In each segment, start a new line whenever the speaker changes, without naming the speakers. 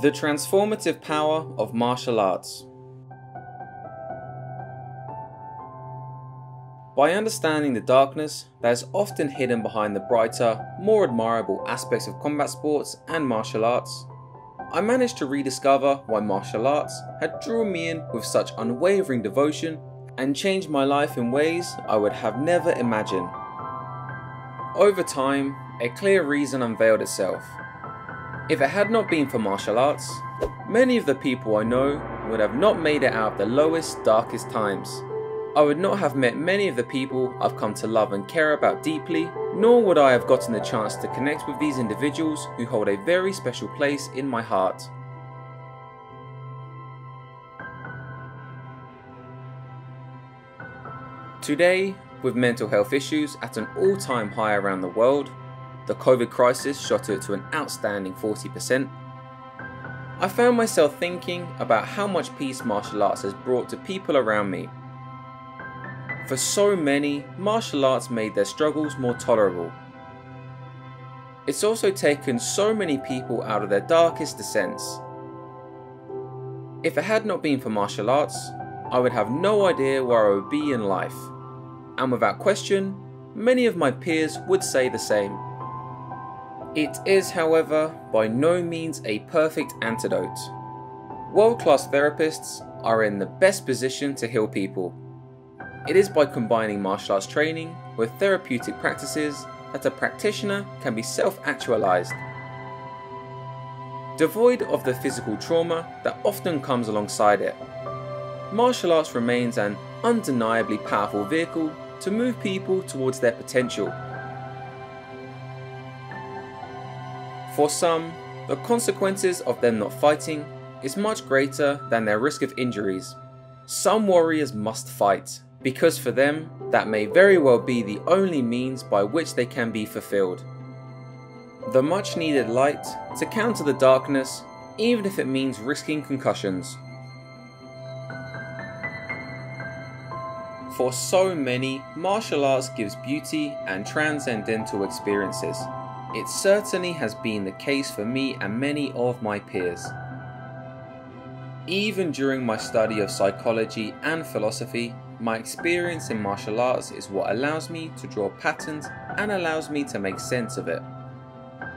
The transformative power of martial arts. By understanding the darkness that is often hidden behind the brighter, more admirable aspects of combat sports and martial arts, I managed to rediscover why martial arts had drawn me in with such unwavering devotion and changed my life in ways I would have never imagined. Over time, a clear reason unveiled itself. If it had not been for martial arts, many of the people I know would have not made it out of the lowest, darkest times. I would not have met many of the people I've come to love and care about deeply, nor would I have gotten the chance to connect with these individuals who hold a very special place in my heart. Today, with mental health issues at an all-time high around the world, the COVID crisis shot it to an outstanding 40%, I found myself thinking about how much peace martial arts has brought to people around me. For so many, martial arts made their struggles more tolerable. It's also taken so many people out of their darkest descents. If it had not been for martial arts, I would have no idea where I would be in life. And without question, many of my peers would say the same. It is, however, by no means a perfect antidote. World-class therapists are in the best position to heal people. It is by combining martial arts training with therapeutic practices that a practitioner can be self-actualized. Devoid of the physical trauma that often comes alongside it, martial arts remains an undeniably powerful vehicle to move people towards their potential. For some, the consequences of them not fighting is much greater than their risk of injuries. Some warriors must fight, because for them, that may very well be the only means by which they can be fulfilled. The much needed light to counter the darkness, even if it means risking concussions. For so many, martial arts gives beauty and transcendental experiences. It certainly has been the case for me and many of my peers. Even during my study of psychology and philosophy, my experience in martial arts is what allows me to draw patterns and allows me to make sense of it.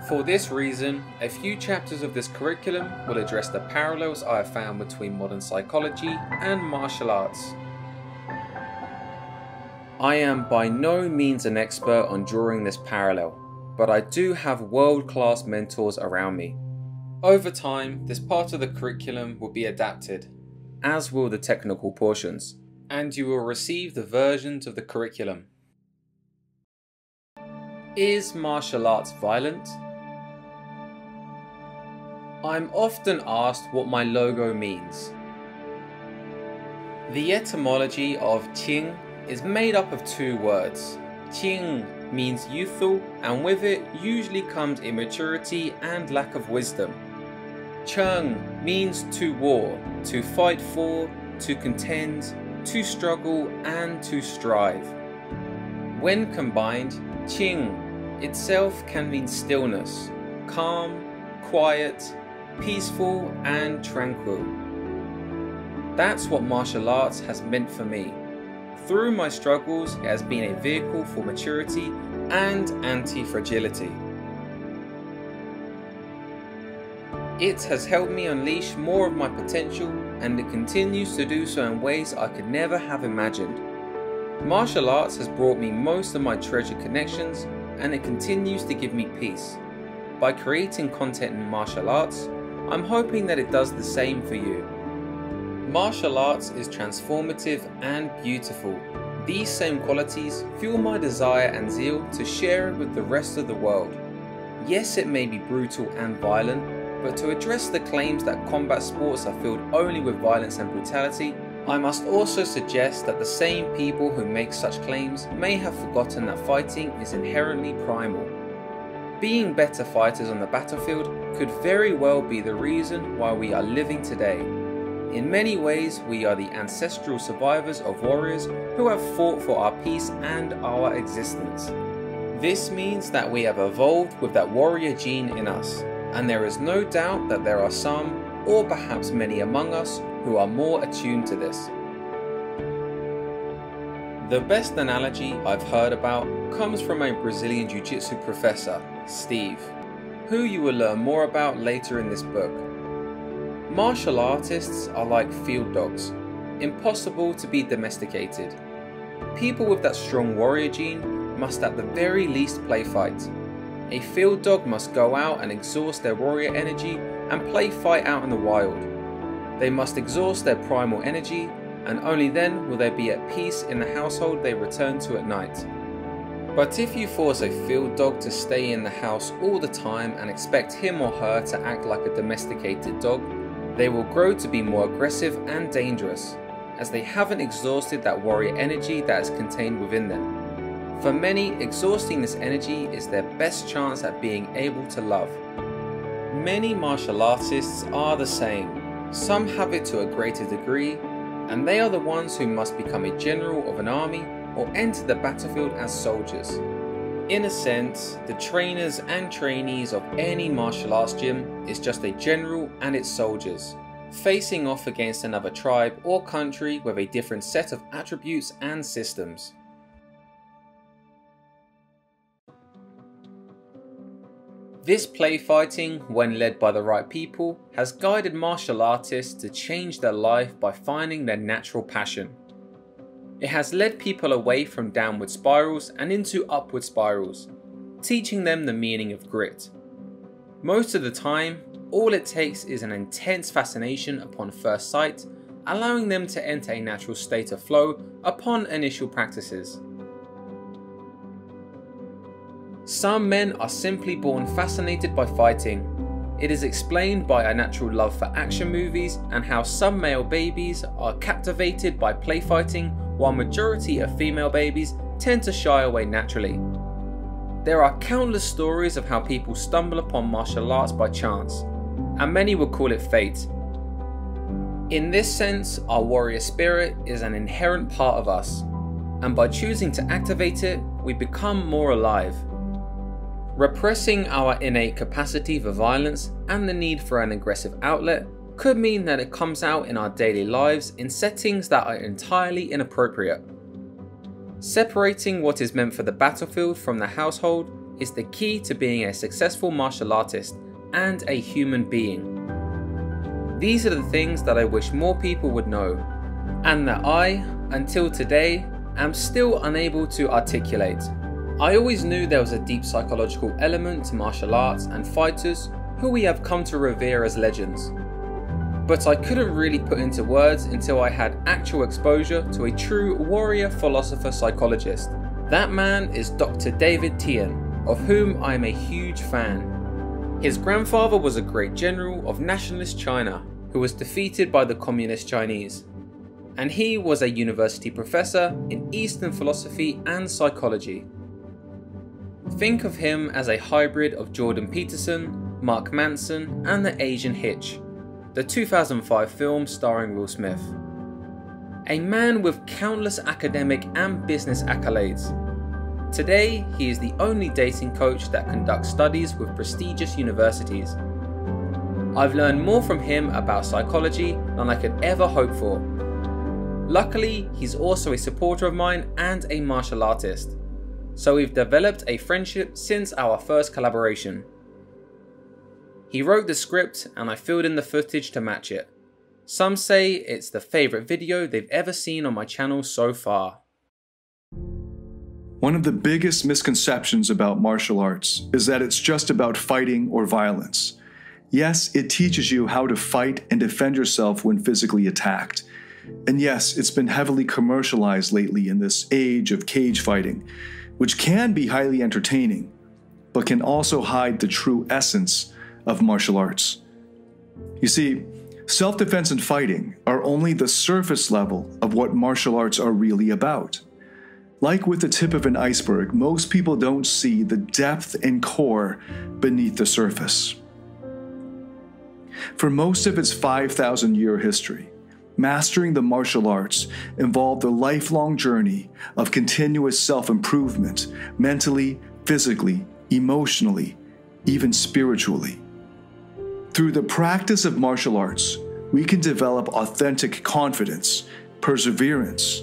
For this reason, a few chapters of this curriculum will address the parallels I have found between modern psychology and martial arts. I am by no means an expert on drawing this parallel, but I do have world-class mentors around me. Over time, this part of the curriculum will be adapted, as will the technical portions, and you will receive the versions of the curriculum. Is martial arts violent? I'm often asked what my logo means. The etymology of qing is made up of two words. Qing means youthful, and with it usually comes immaturity and lack of wisdom. Cheng means to war, to fight for, to contend, to struggle and to strive. When combined, qing itself can mean stillness, calm, quiet, peaceful and tranquil. That's what martial arts has meant for me. Through my struggles, it has been a vehicle for maturity and anti-fragility. It has helped me unleash more of my potential, and it continues to do so in ways I could never have imagined. Martial arts has brought me most of my treasured connections, and it continues to give me peace. By creating content in martial arts, I'm hoping that it does the same for you. Martial arts is transformative and beautiful. These same qualities fuel my desire and zeal to share it with the rest of the world. Yes, it may be brutal and violent, but to address the claims that combat sports are filled only with violence and brutality, I must also suggest that the same people who make such claims may have forgotten that fighting is inherently primal. Being better fighters on the battlefield could very well be the reason why we are living today. In many ways, we are the ancestral survivors of warriors who have fought for our peace and our existence. This means that we have evolved with that warrior gene in us, and there is no doubt that there are some, or perhaps many among us, who are more attuned to this. The best analogy I've heard about comes from a Brazilian Jiu-Jitsu professor, Steve, who you will learn more about later in this book. Martial artists are like field dogs, impossible to be domesticated. People with that strong warrior gene must at the very least play fight. A field dog must go out and exhaust their warrior energy and play fight out in the wild. They must exhaust their primal energy, and only then will they be at peace in the household they return to at night. But if you force a field dog to stay in the house all the time and expect him or her to act like a domesticated dog, they will grow to be more aggressive and dangerous, as they haven't exhausted that warrior energy that is contained within them. For many, exhausting this energy is their best chance at being able to love. Many martial artists are the same. Some have it to a greater degree, and they are the ones who must become a general of an army or enter the battlefield as soldiers. In a sense, the trainers and trainees of any martial arts gym is just a general and its soldiers, facing off against another tribe or country with a different set of attributes and systems. This play fighting, when led by the right people, has guided martial artists to change their life by finding their natural passion. It has led people away from downward spirals and into upward spirals, teaching them the meaning of grit. Most of the time, all it takes is an intense fascination upon first sight, allowing them to enter a natural state of flow upon initial practices. Some men are simply born fascinated by fighting. It is explained by a natural love for action movies and how some male babies are captivated by play fighting while majority of female babies tend to shy away naturally. There are countless stories of how people stumble upon martial arts by chance, and many would call it fate. In this sense, our warrior spirit is an inherent part of us, and by choosing to activate it, we become more alive. Repressing our innate capacity for violence and the need for an aggressive outlet could mean that it comes out in our daily lives in settings that are entirely inappropriate. Separating what is meant for the battlefield from the household is the key to being a successful martial artist and a human being. These are the things that I wish more people would know, and that I, until today, am still unable to articulate. I always knew there was a deep psychological element to martial arts and fighters who we have come to revere as legends. But I couldn't really put into words until I had actual exposure to a true warrior philosopher psychologist. That man is Dr. David Tian, of whom I am a huge fan. His grandfather was a great general of nationalist China who was defeated by the communist Chinese. And he was a university professor in Eastern philosophy and psychology. Think of him as a hybrid of Jordan Peterson, Mark Manson, and The Asian Hitch, the 2005 film starring Will Smith. A man with countless academic and business accolades. Today, he is the only dating coach that conducts studies with prestigious universities. I've learned more from him about psychology than I could ever hope for. Luckily, he's also a supporter of mine and a martial artist. So we've developed a friendship since our first collaboration. He wrote the script and I filled in the footage to match it. Some say it's the favourite video they've ever seen on my channel so far.
One of the biggest misconceptions about martial arts is that it's just about fighting or violence. Yes, it teaches you how to fight and defend yourself when physically attacked. And yes, it's been heavily commercialized lately in this age of cage fighting, which can be highly entertaining, but can also hide the true essence of martial arts. You see, self-defense and fighting are only the surface level of what martial arts are really about. Like with the tip of an iceberg, most people don't see the depth and core beneath the surface. For most of its 5,000-year history, mastering the martial arts involved a lifelong journey of continuous self-improvement, mentally, physically, emotionally, even spiritually. Through the practice of martial arts, we can develop authentic confidence, perseverance,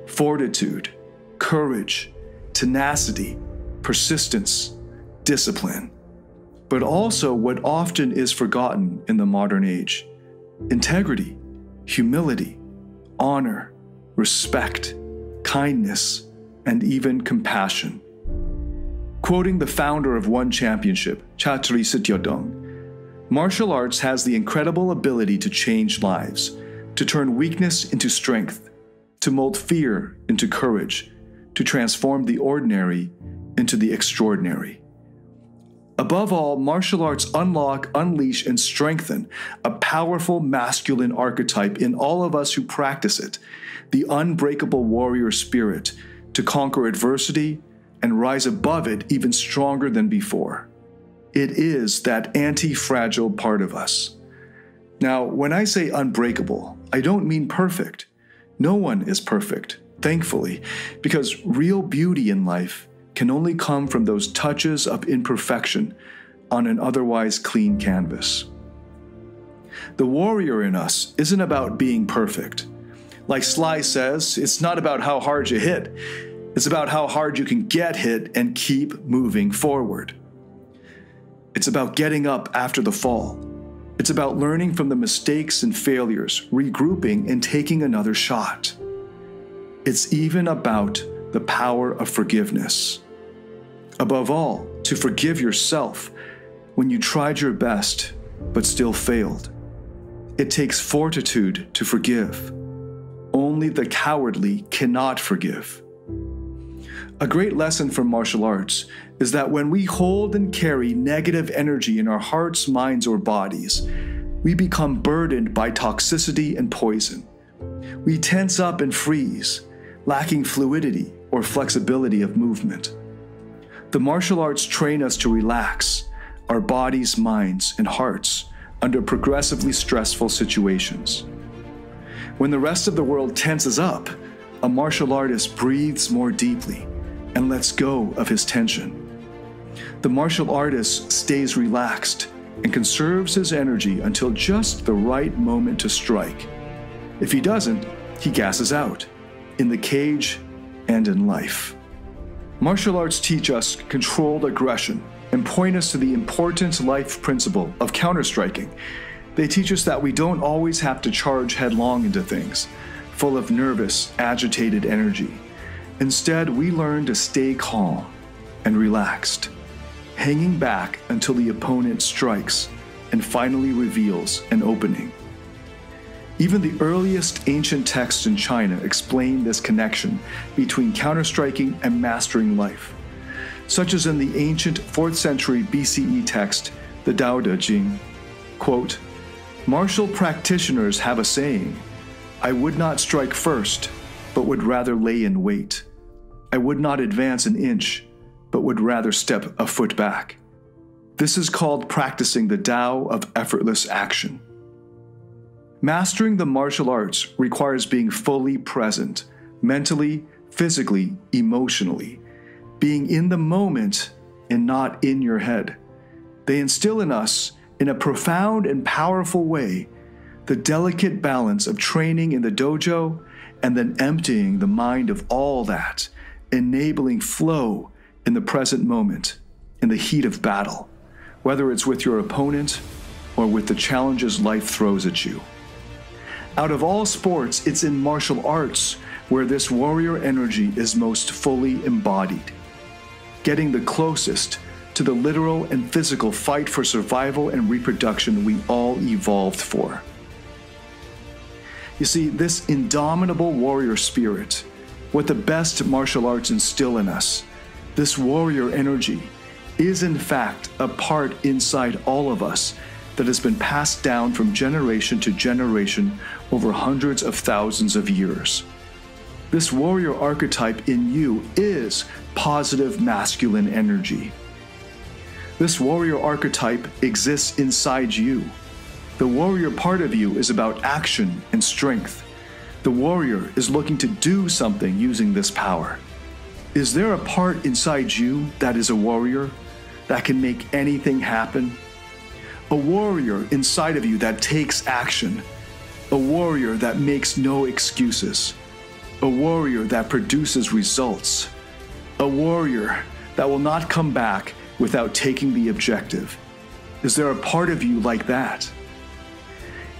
fortitude, courage, tenacity, persistence, discipline, but also what often is forgotten in the modern age: integrity, humility, honor, respect, kindness, and even compassion. Quoting the founder of One Championship, Chatri Sityodong, martial arts has the incredible ability to change lives, to turn weakness into strength, to mold fear into courage, to transform the ordinary into the extraordinary. Above all, martial arts unlock, unleash, and strengthen a powerful masculine archetype in all of us who practice it, the unbreakable warrior spirit, to conquer adversity and rise above it even stronger than before. It is that anti-fragile part of us. Now, when I say unbreakable, I don't mean perfect. No one is perfect, thankfully, because real beauty in life can only come from those touches of imperfection on an otherwise clean canvas. The warrior in us isn't about being perfect. Like Sly says, it's not about how hard you hit. It's about how hard you can get hit and keep moving forward. It's about getting up after the fall. It's about learning from the mistakes and failures, regrouping and taking another shot. It's even about the power of forgiveness. Above all, to forgive yourself when you tried your best but still failed. It takes fortitude to forgive. Only the cowardly cannot forgive. A great lesson from martial arts is that when we hold and carry negative energy in our hearts, minds, or bodies, we become burdened by toxicity and poison. We tense up and freeze, lacking fluidity or flexibility of movement. The martial arts train us to relax our bodies, minds, and hearts under progressively stressful situations. When the rest of the world tenses up, a martial artist breathes more deeply and lets go of his tension. The martial artist stays relaxed and conserves his energy until just the right moment to strike. If he doesn't, he gasses out, in the cage and in life. Martial arts teach us controlled aggression and point us to the important life principle of counterstriking. They teach us that we don't always have to charge headlong into things, full of nervous, agitated energy. Instead, we learn to stay calm and relaxed, hanging back until the opponent strikes and finally reveals an opening. Even the earliest ancient texts in China explain this connection between counterstriking and mastering life, such as in the ancient 4th century BCE text, the Tao Te Ching. Quote, "Martial practitioners have a saying, I would not strike first, but would rather lay in wait. I would not advance an inch, but would rather step a foot back." This is called practicing the Tao of effortless action. Mastering the martial arts requires being fully present, mentally, physically, emotionally, being in the moment and not in your head. They instill in us, in a profound and powerful way, the delicate balance of training in the dojo and then emptying the mind of all that, enabling flow in the present moment, in the heat of battle, whether it's with your opponent or with the challenges life throws at you. Out of all sports, it's in martial arts where this warrior energy is most fully embodied, getting the closest to the literal and physical fight for survival and reproduction we all evolved for. You see, this indomitable warrior spirit, what the best martial arts instill in us, this warrior energy, is in fact a part inside all of us that has been passed down from generation to generation over hundreds of thousands of years. This warrior archetype in you is positive masculine energy. This warrior archetype exists inside you. The warrior part of you is about action and strength. The warrior is looking to do something using this power. Is there a part inside you that is a warrior, that can make anything happen? A warrior inside of you that takes action. A warrior that makes no excuses. A warrior that produces results. A warrior that will not come back without taking the objective. Is there a part of you like that?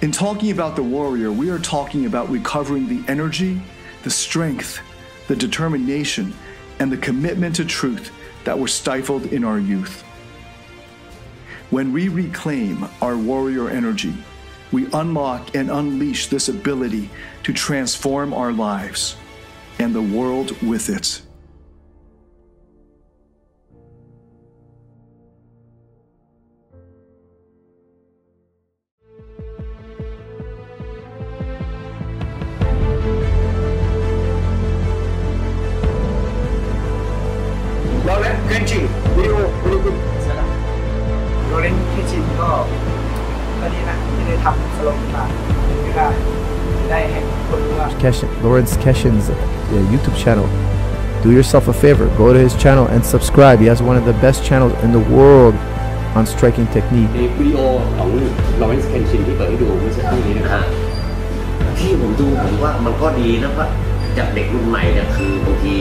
In talking about the warrior, we are talking about recovering the energy, the strength, the determination, and the commitment to truth that were stifled in our youth. When we reclaim our warrior energy, we unlock and unleash this ability to transform our lives and the world with it.
Roland catching video very good โรเลนแคชชิ่งก็ดีนะที่ได้ทำสโลว์ขึ้นมาเพื่อจะได้ให้คนรู้ว่า
Lawrence Keshin's YouTube channel. Do yourself a favor, go to his channel and subscribe. He has one of the best channels in the world on striking technique.
ในวิดีโอของ Lawrence Kenshin ที่เปิดให้ดูเมื่อสักครู่นี้นะครับที่ผมดูผมว่ามันก็ดีนะว่าจากเด็กรุ่นใหม่เนี่ยคือบางที